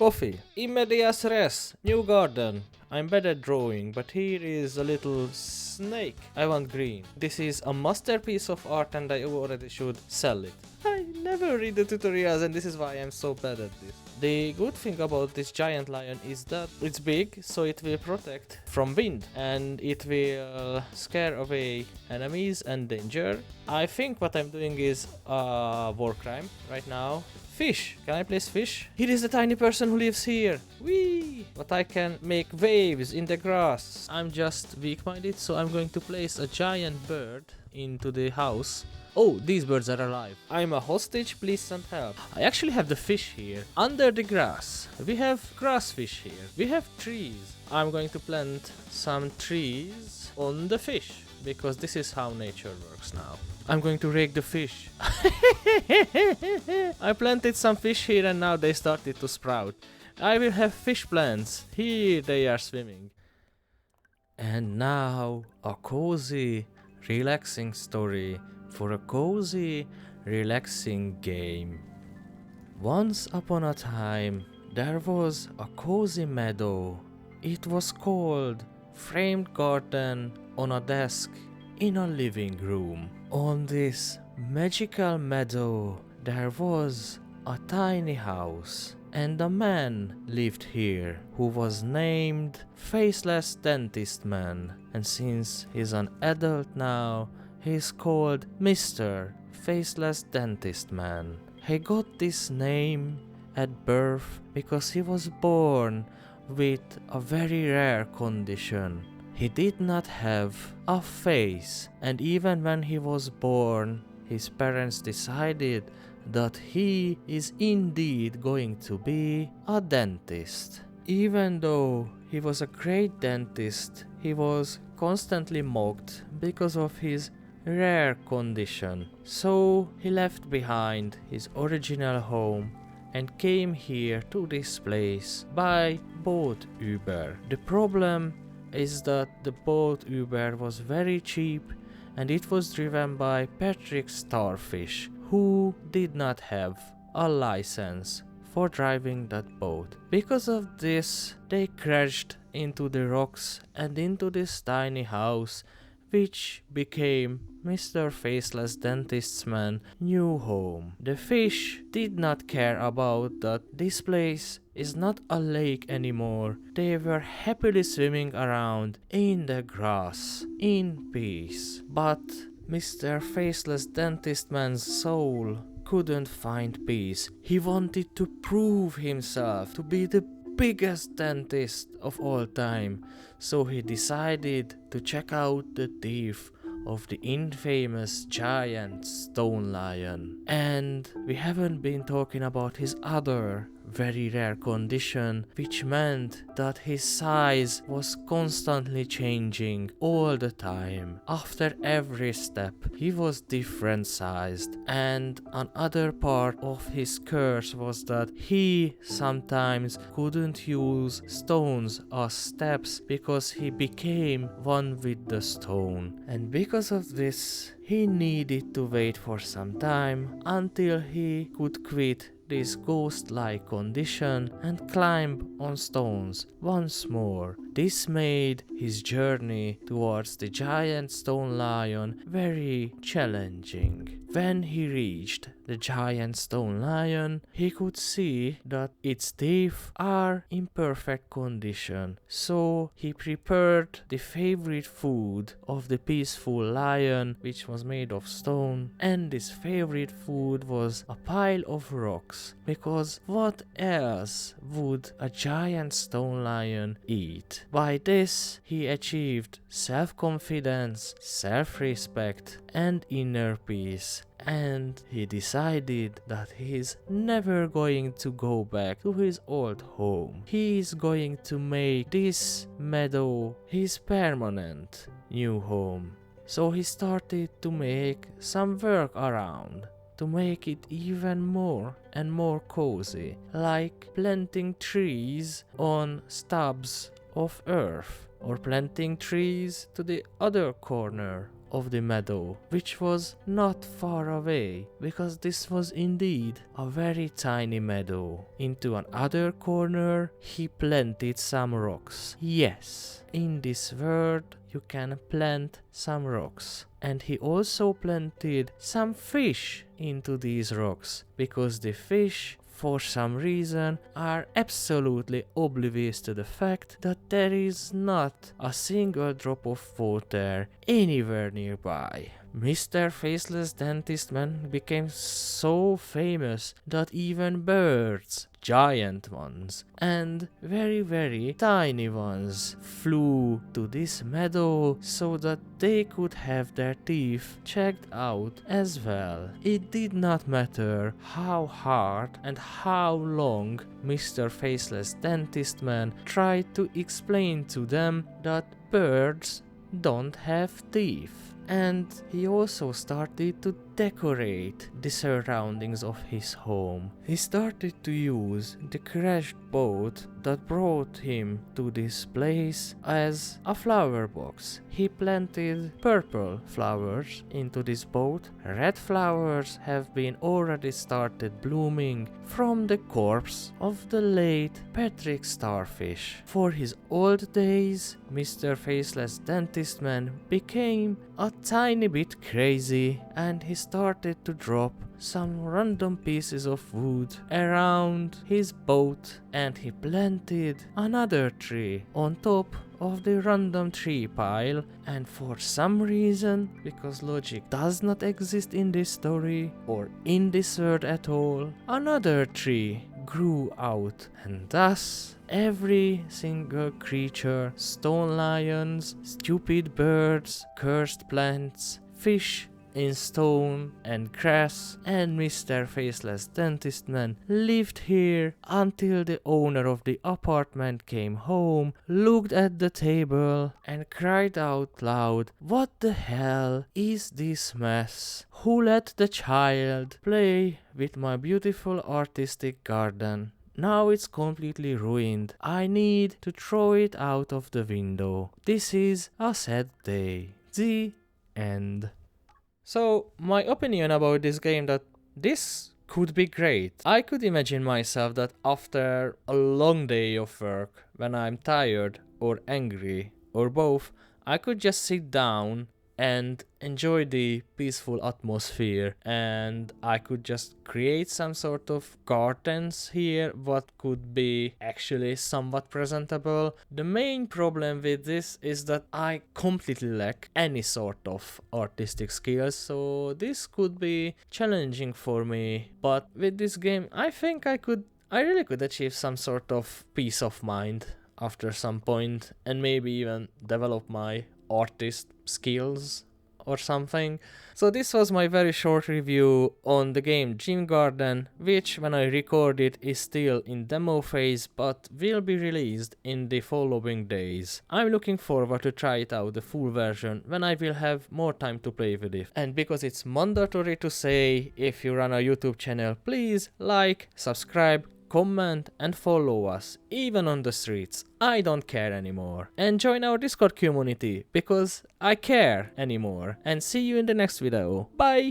Coffee. In medias res. New garden. I'm bad at drawing, but here is a little snake. I want green. This is a masterpiece of art and I already should sell it. I never read the tutorials and this is why I'm so bad at this. The good thing about this giant lion is that it's big, so it will protect from wind and it will scare away enemies and danger. I think what I'm doing is a war crime right now. Fish! Can I place fish? Here is the tiny person who lives here! Whee! But I can make waves in the grass. I'm just weak-minded, so I'm going to place a giant bird into the house. Oh, these birds are alive. I'm a hostage, please send help. I actually have the fish here. Under the grass. We have grass fish here. We have trees. I'm going to plant some trees on the fish, because this is how nature works now. I'm going to rake the fish. I planted some fish here and now they started to sprout. I will have fish plants. Here they are swimming. And now a cozy, relaxing story for a cozy, relaxing game. Once upon a time, there was a cozy meadow. It was called Framed Garden on a Desk in a Living Room. On this magical meadow, there was a tiny house, and a man lived here who was named Faceless Dentist Man. And since he's an adult now, he's called Mr. Faceless Dentist Man. He got this name at birth because he was born with a very rare condition. He did not have a face, and even when he was born, his parents decided that he is indeed going to be a dentist. Even though he was a great dentist, he was constantly mocked because of his rare condition. So he left behind his original home and came here to this place by boat Uber. The problem is that the boat Uber was very cheap and it was driven by Patrick Starfish, who did not have a license for driving that boat. Because of this, they crashed into the rocks and into this tiny house, which became Mr. Faceless Dentist's man's new home. The fish did not care about that this place is not a lake anymore. They were happily swimming around in the grass, in peace. But Mr. Faceless Dentist Man's soul couldn't find peace. He wanted to prove himself to be the biggest dentist of all time. So he decided to check out the teeth of the infamous giant stone lion. And we haven't been talking about his other very rare condition, which meant that his size was constantly changing all the time. After every step, he was different sized. And another part of his curse was that he sometimes couldn't use stones as steps because he became one with the stone. And because of this, he needed to wait for some time until he could quit this ghost-like condition and climb on stones once more. This made his journey towards the giant stone lion very challenging. When he reached the giant stone lion, he could see that its teeth are in perfect condition. So he prepared the favorite food of the peaceful lion, which was made of stone, and this favorite food was a pile of rocks, because what else would a giant stone lion eat? By this, he achieved self-confidence, self-respect, and inner peace. And he decided that he is never going to go back to his old home. He is going to make this meadow his permanent new home. So he started to make some work around to make it even more and more cozy, like planting trees on stubs of earth, or planting trees to the other corner of the meadow, which was not far away, because this was indeed a very tiny meadow. Into another corner he planted some rocks. Yes, in this world you can plant some rocks. And he also planted some fish into these rocks, because the fish, for some reason, are absolutely oblivious to the fact that there is not a single drop of water anywhere nearby. Mr. Faceless Dentist Man became so famous that even birds, giant ones and very tiny ones, flew to this meadow so that they could have their teeth checked out as well. It did not matter how hard and how long Mr. Faceless Dentist Man tried to explain to them that birds don't have teeth. And he also started to decorate the surroundings of his home. He started to use the crashed boat that brought him to this place as a flower box. He planted purple flowers into this boat. Red flowers have been already started blooming from the corpse of the late Patrick Starfish. For his old days, Mr. Faceless Dentist Man became a tiny bit crazy, and he started to drop some random pieces of wood around his boat, and he planted another tree on top of the random tree pile. And for some reason, because logic does not exist in this story or in this world at all, another tree grew out, and thus every single creature, stone lions, stupid birds, cursed plants, fish in stone and grass, and Mr. Faceless Dentist Man lived here until the owner of the apartment came home, looked at the table and cried out loud, "What the hell is this mess? Who let the child play with my beautiful artistic garden? Now it's completely ruined. I need to throw it out of the window. This is a sad day." The end. So, my opinion about this game, that this could be great. I could imagine myself that after a long day of work, when I'm tired or angry or both, I could just sit down and enjoy the peaceful atmosphere, and I could just create some sort of gardens here what could be actually somewhat presentable. The main problem with this is that I completely lack any sort of artistic skills, so this could be challenging for me. But with this game, I think I really could achieve some sort of peace of mind after some point, and maybe even develop my artist skills or something. So this was my very short review on the game Gym Garden, which when I record it is still in demo phase but will be released in the following days. I'm looking forward to try it out, the full version, when I will have more time to play with it. And because it's mandatory to say, if you run a YouTube channel, please like, subscribe, comment and follow us, even on the streets. I don't care anymore. And join our Discord community, because I care anymore. And see you in the next video. Bye!